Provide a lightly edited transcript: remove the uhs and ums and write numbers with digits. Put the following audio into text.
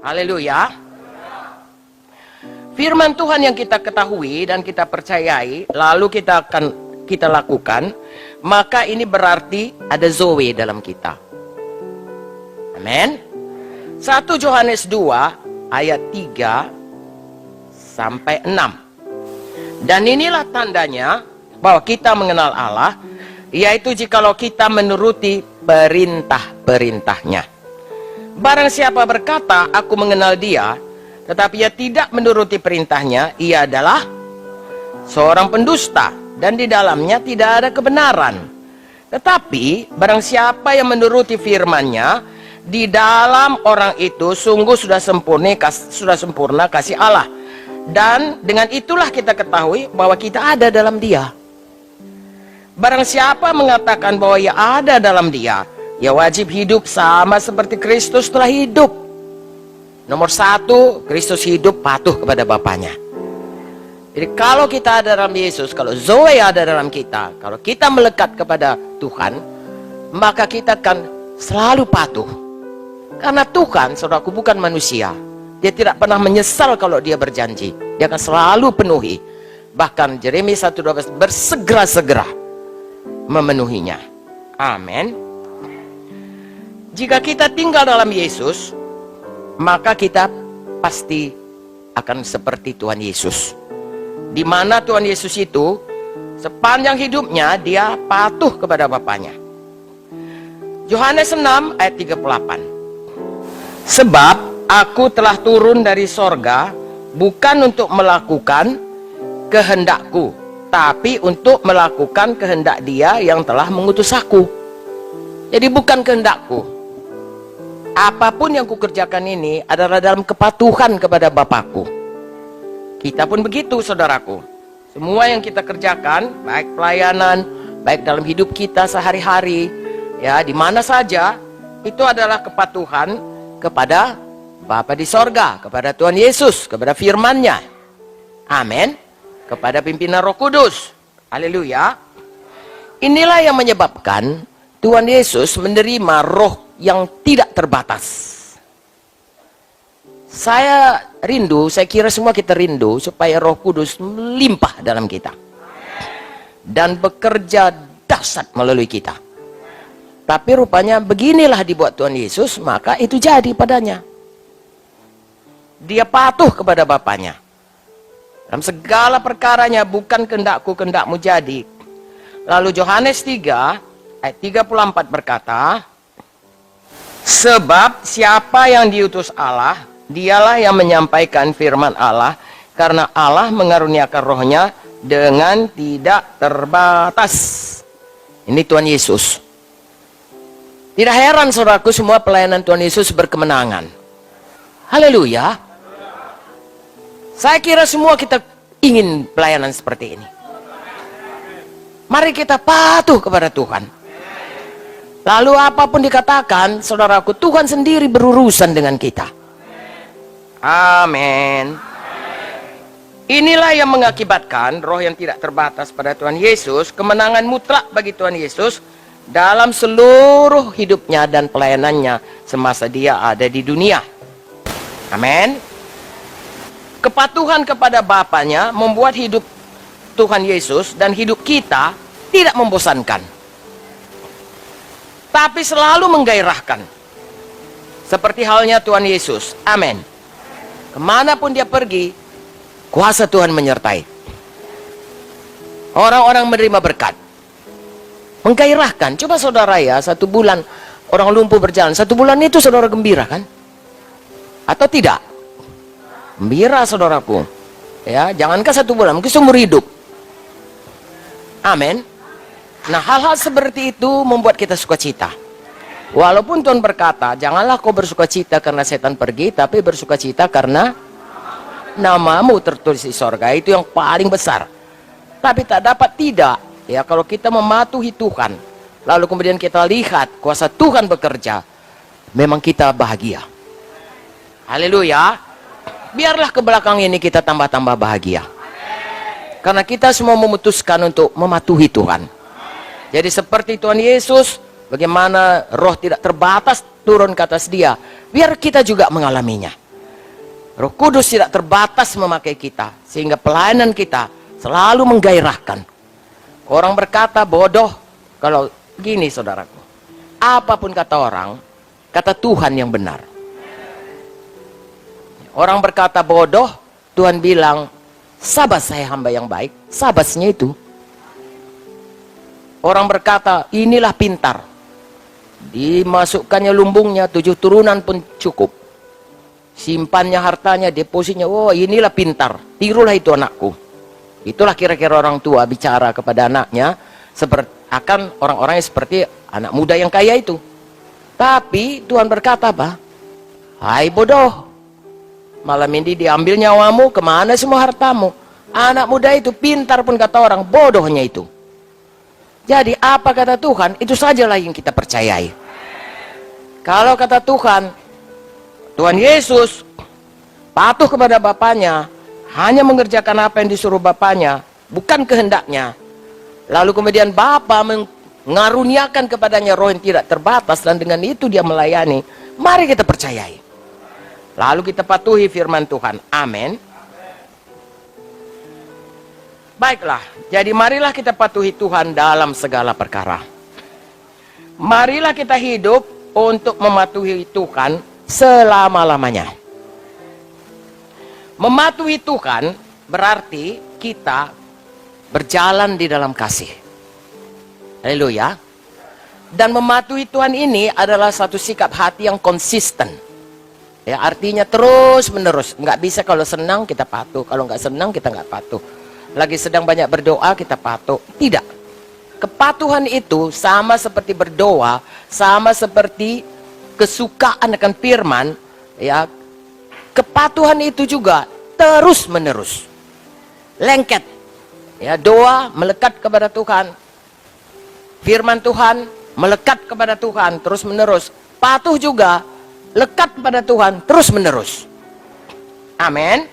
Haleluya. Firman Tuhan yang kita ketahui dan kita percayai, lalu kita lakukan, maka ini berarti ada Zoe dalam kita. Amin. 1 Yohanes 2 ayat 3 sampai 6. Dan inilah tandanya bahwa kita mengenal Allah, yaitu jikalau kita menuruti perintah-perintahnya. Barang siapa berkata, aku mengenal dia, tetapi ia tidak menuruti perintahnya, ia adalah seorang pendusta, dan di dalamnya tidak ada kebenaran. Tetapi barang siapa yang menuruti firman-Nya, di dalam orang itu sungguh sudah sempurna kasih Allah. Dan dengan itulah kita ketahui bahwa kita ada dalam Dia. Barang siapa mengatakan bahwa ia ada dalam Dia, ia wajib hidup sama seperti Kristus telah hidup. Nomor 1, Kristus hidup patuh kepada Bapaknya. Jadi kalau kita ada dalam Yesus, kalau Zoe ada dalam kita, kalau kita melekat kepada Tuhan, maka kita akan selalu patuh. Karena Tuhan, saudaraku, bukan manusia. Dia tidak pernah menyesal kalau dia berjanji. Dia akan selalu penuhi. Bahkan Yeremia 1:12 bersegera-segera memenuhinya. Amin. Jika kita tinggal dalam Yesus, maka kita pasti akan seperti Tuhan Yesus. Di mana Tuhan Yesus itu sepanjang hidupnya dia patuh kepada Bapaknya. Yohanes 6 ayat 38. Sebab aku telah turun dari sorga bukan untuk melakukan kehendakku, tapi untuk melakukan kehendak Dia yang telah mengutus aku. Jadi bukan kehendakku. Apapun yang kukerjakan ini adalah dalam kepatuhan kepada Bapakku. Kita pun begitu, saudaraku. Semua yang kita kerjakan, baik pelayanan, baik dalam hidup kita sehari-hari, ya, di mana saja, itu adalah kepatuhan kepada Bapa di sorga, kepada Tuhan Yesus, kepada firman-Nya. Amin. Kepada pimpinan Roh Kudus. Haleluya. Inilah yang menyebabkan Tuhan Yesus menerima roh yang tidak terbatas. Saya rindu, saya kira semua kita rindu supaya Roh Kudus melimpah dalam kita dan bekerja dahsyat melalui kita. Tapi rupanya beginilah dibuat Tuhan Yesus, maka itu jadi padanya. Dia patuh kepada Bapaknya dalam segala perkaranya, bukan kehendakku, kehendakmu jadi. Lalu Yohanes 3 ayat 34 berkata, sebab siapa yang diutus Allah, dialah yang menyampaikan firman Allah, karena Allah mengaruniakan rohnya dengan tidak terbatas. Ini Tuhan Yesus. Tidak heran, saudaraku, semua pelayanan Tuhan Yesus berkemenangan. Haleluya. Saya kira semua kita ingin pelayanan seperti ini. Mari kita patuh kepada Tuhan. Lalu apapun dikatakan, saudaraku, Tuhan sendiri berurusan dengan kita. Amin. Inilah yang mengakibatkan roh yang tidak terbatas pada Tuhan Yesus, kemenangan mutlak bagi Tuhan Yesus dalam seluruh hidupnya dan pelayanannya semasa dia ada di dunia. Amin. Kepatuhan kepada Bapaknya membuat hidup Tuhan Yesus dan hidup kita tidak membosankan, tapi selalu menggairahkan. Seperti halnya Tuhan Yesus. Amin. Kemanapun dia pergi, kuasa Tuhan menyertai. Orang-orang menerima berkat, menggairahkan. Coba saudara ya, 1 bulan orang lumpuh berjalan, 1 bulan itu saudara gembira kan? Atau tidak? Gembira, saudaraku. Ya, jangankan 1 bulan, mungkin seumur hidup. Amin. Nah, hal-hal seperti itu membuat kita sukacita. Walaupun Tuhan berkata, janganlah kau bersukacita karena setan pergi, tapi bersukacita karena namamu tertulis di sorga. Itu yang paling besar. Tapi tak dapat tidak, ya, kalau kita mematuhi Tuhan, lalu kemudian kita lihat kuasa Tuhan bekerja, memang kita bahagia. Haleluya. Biarlah ke belakang ini kita tambah-tambah bahagia. Karena kita semua memutuskan untuk mematuhi Tuhan. Jadi seperti Tuhan Yesus, bagaimana roh tidak terbatas turun ke atas dia, biar kita juga mengalaminya. Roh Kudus tidak terbatas memakai kita, sehingga pelayanan kita selalu menggairahkan. Orang berkata bodoh, kalau gini saudaraku, apapun kata orang, kata Tuhan yang benar. Orang berkata bodoh, Tuhan bilang, sabas saya hamba yang baik. Sabasnya itu. Orang berkata, inilah pintar. Dimasukkannya lumbungnya, 7 turunan pun cukup. Simpannya hartanya, depositnya, oh inilah pintar. Tirulah itu anakku. Itulah kira-kira orang tua bicara kepada anaknya, seperti akan orang-orang yang seperti anak muda yang kaya itu. Tapi Tuhan berkata apa? Hai bodoh, malam ini diambil nyawamu, kemana semua hartamu? Anak muda itu pintar pun kata orang, bodohnya itu. Jadi apa kata Tuhan, itu sajalah yang kita percayai. Kalau kata Tuhan, Tuhan Yesus patuh kepada Bapaknya, hanya mengerjakan apa yang disuruh Bapaknya, bukan kehendaknya. Lalu kemudian Bapa mengaruniakan kepadanya roh yang tidak terbatas, dan dengan itu dia melayani. Mari kita percayai. Lalu kita patuhi firman Tuhan. Amin. Baiklah, jadi marilah kita patuhi Tuhan dalam segala perkara. Marilah kita hidup untuk mematuhi Tuhan selama-lamanya. Mematuhi Tuhan berarti kita berjalan di dalam kasih. Haleluya. Dan mematuhi Tuhan ini adalah satu sikap hati yang konsisten. Ya, artinya terus menerus. Nggak bisa kalau senang kita patuh, kalau nggak senang kita nggak patuh. Lagi sedang banyak berdoa kita patuh. Tidak. Kepatuhan itu sama seperti berdoa, sama seperti kesukaan akan firman, ya. Kepatuhan itu juga terus menerus. Lengket. Ya, doa melekat kepada Tuhan. Firman Tuhan melekat kepada Tuhan terus menerus. Patuh juga lekat kepada Tuhan terus menerus. Amin.